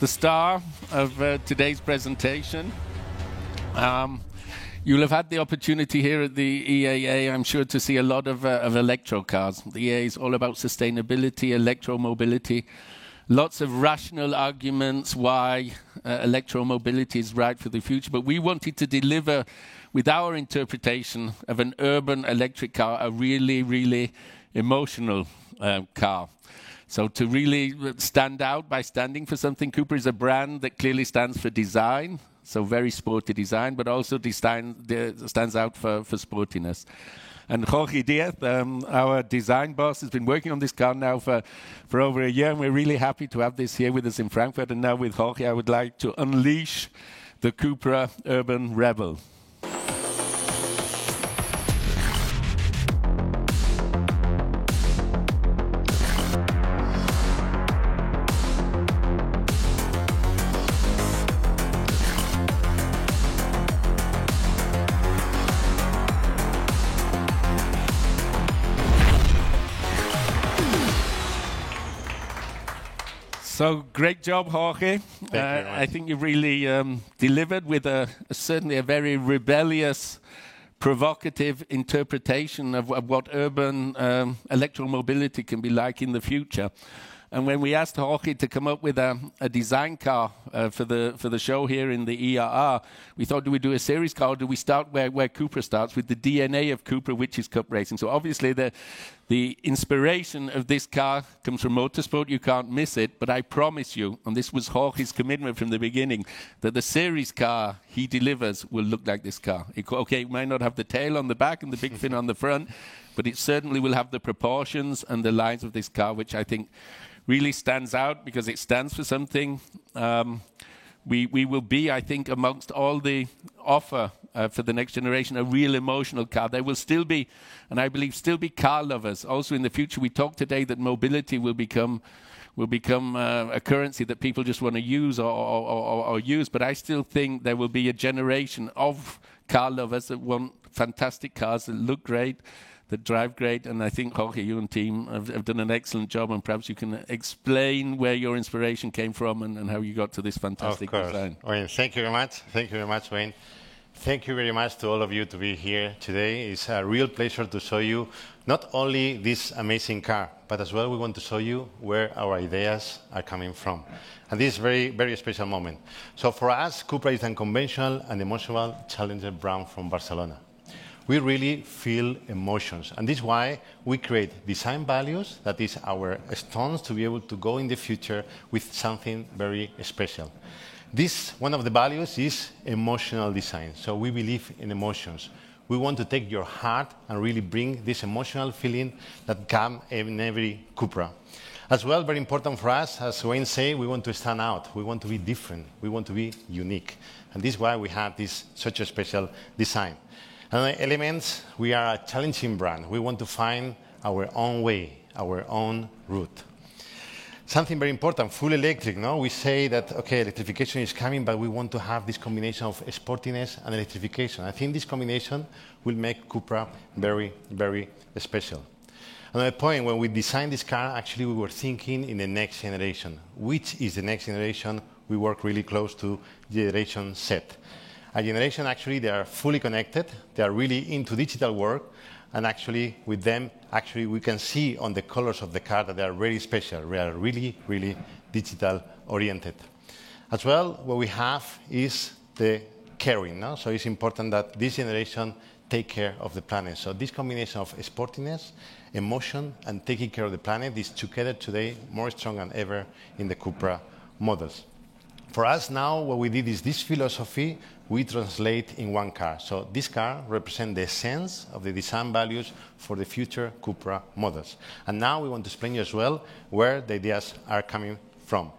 The star of today's presentation. You'll have had the opportunity here at the EAA, I'm sure, to see a lot of electro cars. The EAA is all about sustainability, electromobility. Lots of rational arguments why electromobility is right for the future. But we wanted to deliver, with our interpretation of an urban electric car, a really, really emotional car. So to really stand out by standing for something, Cupra is a brand that clearly stands for design, so very sporty design, but also stands out for sportiness. And Jorge Diaz, our design boss, has been working on this car now for over a year, and we're really happy to have this here with us in Frankfurt. And now with Jorge, I would like to unleash the Cupra Urban Rebel. So great job, Jorge. I think you really delivered with certainly a very rebellious, provocative interpretation of what urban electromobility can be like in the future. And when we asked Jorge to come up with a design car for the show here in the ERR, we thought, do we do a series car, or do we start where Cupra starts, with the DNA of Cupra, which is Cup racing? So obviously the inspiration of this car comes from motorsport. You can't miss it. But I promise you, and this was Jorge's commitment from the beginning, that the series car he delivers will look like this car. It might not have the tail on the back and the big fin on the front, but it certainly will have the proportions and the lines of this car, which I think really stands out because it stands for something. We will be, I think, amongst all the offer for the next generation, a real emotional car. There will still be, and I believe still be, car lovers also in the future. We talked today that mobility will become a currency that people just want to use or use. But I still think there will be a generation of car lovers that want fantastic cars that look great, that drive great. And I think, Jorge, you and team have done an excellent job, and perhaps you can explain where your inspiration came from and how you got to this fantastic design. Wayne, thank you very much. Thank you very much, Wayne. Thank you very much to all of you to be here today. It's a real pleasure to show you not only this amazing car, but as well we want to show you where our ideas are coming from. And this is a very, very special moment. So for us, Cupra is an unconventional and emotional challenger brand from Barcelona. We really feel emotions, and this is why we create design values, that is our stones to be able to go in the future with something very special. One of the values is emotional design, so we believe in emotions. We want to take your heart and really bring this emotional feeling that comes in every Cupra. As well, very important for us, as Wayne said, we want to stand out, we want to be different, we want to be unique, and this is why we have such a special design. Another element, we are a challenging brand. We want to find our own way, our own route. Something very important, full electric, no? We say that, okay, electrification is coming, but we want to have this combination of sportiness and electrification. I think this combination will make Cupra very, very special. Another point, when we designed this car, actually we were thinking in the next generation. Which is the next generation? We work really close to Generation Z. A generation, actually, they are fully connected. They are really into digital work. And actually, with them, actually, we can see on the colors of the car that they are very special. They are really, really digital-oriented. As well, what we have is the caring. No? So it's important that this generation take care of the planet. So this combination of sportiness, emotion, and taking care of the planet is together today more strong than ever in the Cupra models. For us now, what we did is this philosophy we translate in one car. So this car represents the essence of the design values for the future Cupra models. And now we want to explain you as well where the ideas are coming from.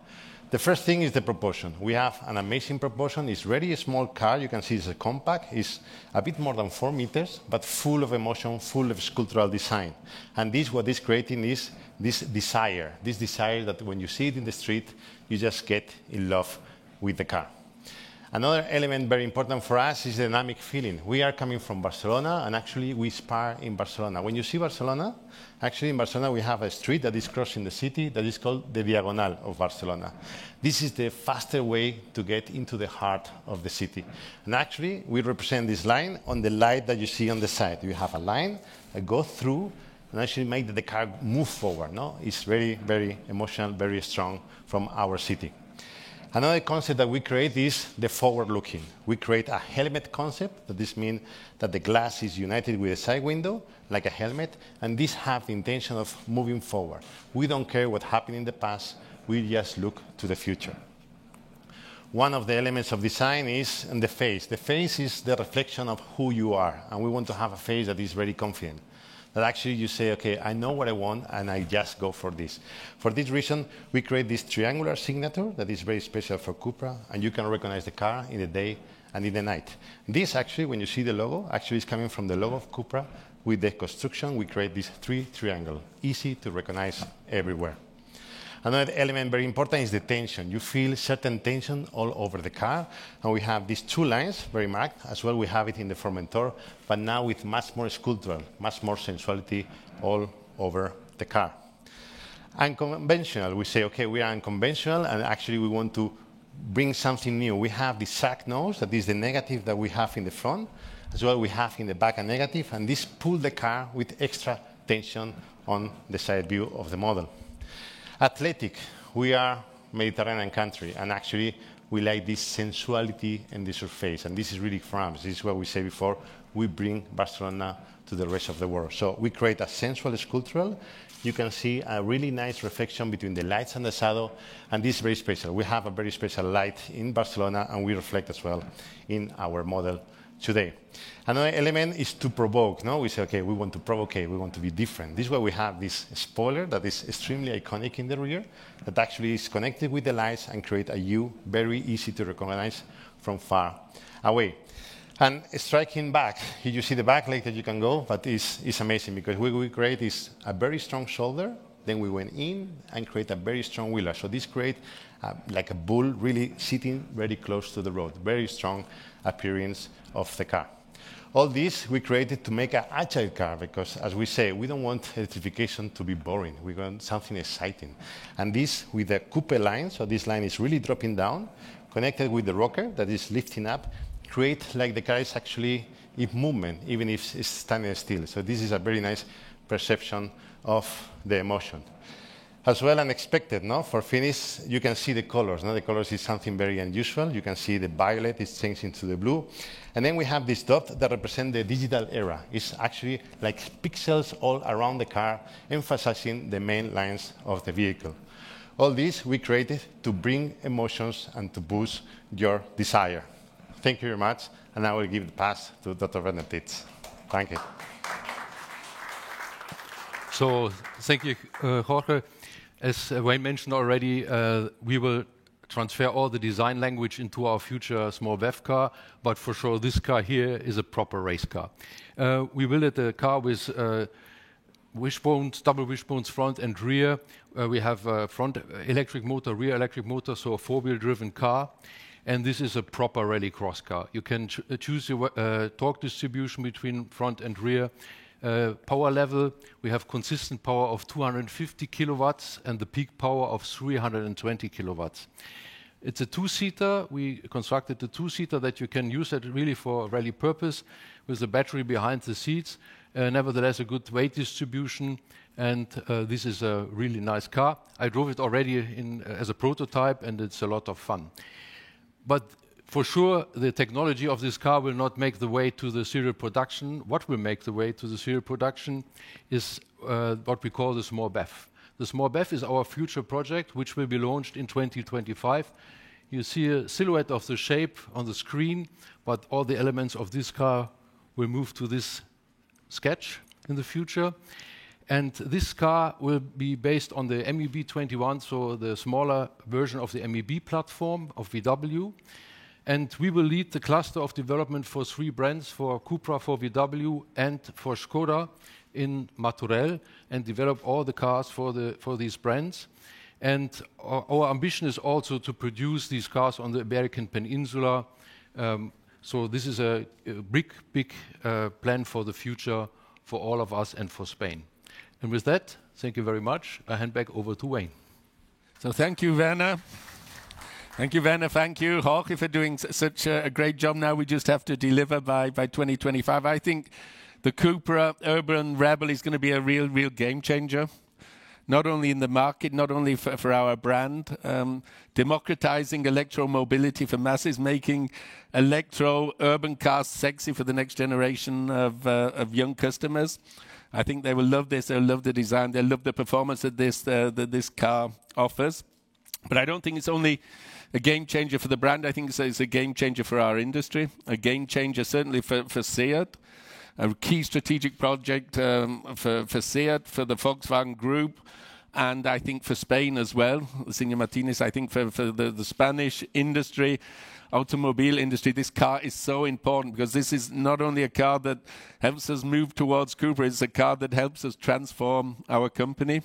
The first thing is the proportion. We have an amazing proportion. It's really a small car. You can see it's a compact. It's a bit more than 4 meters, but full of emotion, full of sculptural design. And what is creating is this desire that when you see it in the street, you just get in love with the car. Another element very important for us is the dynamic feeling. We are coming from Barcelona, and actually we spar in Barcelona. When you see Barcelona, actually in Barcelona we have a street that is crossing the city that is called the Diagonal of Barcelona. This is the faster way to get into the heart of the city. And actually we represent this line on the light that you see on the side. You have a line that goes through and actually make the car move forward. No? It's very, very emotional, very strong from our city. Another concept that we create is the forward-looking. We create a helmet concept. That this means that the glass is united with the side window, like a helmet, and this have the intention of moving forward. We don't care what happened in the past. We just look to the future. One of the elements of design is the face. The face is the reflection of who you are, and we want to have a face that is very confident. That actually you say, okay, I know what I want, and I just go for this. For this reason, we create this triangular signature that is very special for Cupra, and you can recognize the car in the day and in the night. This actually, when you see the logo, actually is coming from the logo of Cupra. With the construction, we create this triangle, easy to recognize everywhere. Another element very important is the tension. You feel certain tension all over the car, and we have these two lines very marked. As well, we have it in the Formentor, but now with much more sculptural, much more sensuality all over the car. Unconventional, we say, okay, we are unconventional, and actually we want to bring something new. We have the sag nose, that is the negative that we have in the front. As well, we have in the back a negative, and this pulls the car with extra tension on the side view of the model. Athletic, we are Mediterranean country, and actually we like this sensuality in the surface, and this is really France. This is what we say before, we bring Barcelona to the rest of the world. So we create a sensual sculptural. You can see a really nice reflection between the lights and the shadow, and this is very special. We have a very special light in Barcelona, and we reflect as well in our model today. Another element is to provoke. No? We say, okay, we want to provoke, we want to be different. This is why we have this spoiler that is extremely iconic in the rear, that actually is connected with the lights and create a U very easy to recognize from far away. And striking back, you see the backlight that you can go, but it's amazing because what we create is a very strong shoulder. Then we went in and create a very strong wheeler. So this creates like a bull really sitting very close to the road. Very strong appearance of the car. All this we created to make an agile car because, as we say, we don't want electrification to be boring. We want something exciting. And this with the coupe line, so this line is really dropping down, connected with the rocker that is lifting up, create like the car is actually in movement, even if it's standing still. So this is a very nice perception of the emotion. As well, unexpected, no? For finish, you can see the colors. No? The colors is something very unusual. You can see the violet is changing to the blue. And then we have this dot that represents the digital era. It's actually like pixels all around the car, emphasizing the main lines of the vehicle. All this we created to bring emotions and to boost your desire. Thank you very much. And I will give the pass to Dr. Werner Titz. Thank you. So, thank you, Jorge. As Wayne mentioned already, we will transfer all the design language into our future small BEV car, but for sure this car here is a proper race car. We will have a car with wishbones, double wishbones front and rear. We have a front electric motor, rear electric motor, so a four-wheel driven car. And this is a proper rallycross car. You can choose your torque distribution between front and rear. Power level, we have consistent power of 250 kilowatts and the peak power of 320 kilowatts. It's a two-seater. We constructed a two-seater that you can use it really for rally purpose with the battery behind the seats. Nevertheless, a good weight distribution, and this is a really nice car. I drove it already as a prototype, and it's a lot of fun. But for sure, the technology of this car will not make the way to the serial production. What will make the way to the serial production is what we call the small BEV. The small BEV is our future project, which will be launched in 2025. You see a silhouette of the shape on the screen, but all the elements of this car will move to this sketch in the future. And this car will be based on the MEB 21, so the smaller version of the MEB platform of VW. And we will lead the cluster of development for three brands, for Cupra, for VW, and for Skoda in Martorell, and develop all the cars for these brands. And our ambition is also to produce these cars on the Iberian Peninsula. So this is a big plan for the future for all of us and for Spain. And with that, thank you very much. I hand back over to Wayne. So thank you, Werner. Thank you, Werner. Thank you, Jorge, for doing such a great job. Now we just have to deliver by 2025. I think the Cupra Urban Rebel is going to be a real game changer. Not only in the market, not only for our brand, democratizing electromobility for masses, making electro urban cars sexy for the next generation of young customers. I think they will love this. They'll love the design. They'll love the performance that this car offers. But I don't think it's only a game changer for the brand. I think it's a game changer for our industry, a game changer certainly for SEAT, a key strategic project for SEAT, for the Volkswagen Group, and I think for Spain as well. Senor Martinez, I think for the Spanish industry, automobile industry, this car is so important because this is not only a car that helps us move towards Cupra, it's a car that helps us transform our company.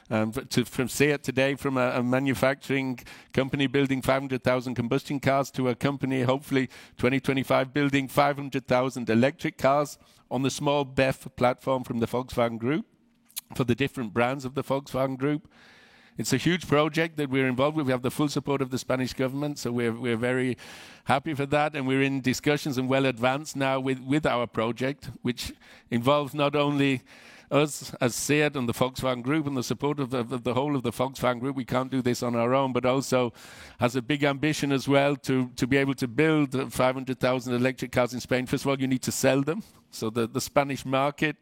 From SEAT today, from a manufacturing company building 500,000 combustion cars to a company, hopefully 2025, building 500,000 electric cars on the small BEV platform from the Volkswagen Group for the different brands of the Volkswagen Group. It's a huge project that we're involved with. We have the full support of the Spanish government, so we're very happy for that. And we're in discussions and well advanced now with our project, which involves not only us as SEAT and the Volkswagen Group and the support of the whole of the Volkswagen Group. We can't do this on our own, but also has a big ambition as well to be able to build 500,000 electric cars in Spain. First of all, you need to sell them. So the Spanish market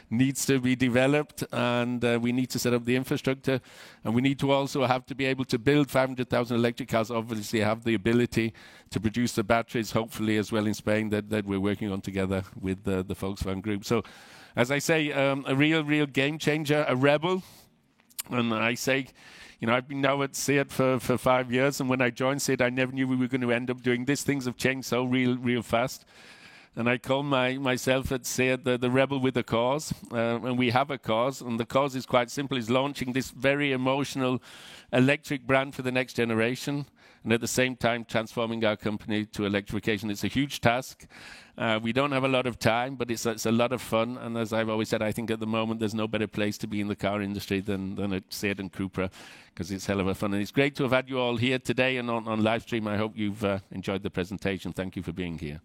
needs to be developed, and we need to set up the infrastructure, and we need to also have to be able to build 500,000 electric cars, obviously have the ability to produce the batteries, hopefully as well in Spain, that we're working on together with the Volkswagen Group. So as I say, a real game changer, a rebel. And I say, I've been now at SEAT for 5 years, and when I joined SEAT, I never knew we were going to end up doing this. Things have changed so real fast. And I call myself at SEAT the rebel with a cause. And we have a cause, and the cause is quite simple. It's launching this very emotional electric brand for the next generation, and at the same time transforming our company to electrification. It's a huge task. We don't have a lot of time, but it's a lot of fun. And as I've always said, I think at the moment there's no better place to be in the car industry than at SEAT and Cupra, because it's hell of a fun. And it's great to have had you all here today and on live stream. I hope you've enjoyed the presentation. Thank you for being here.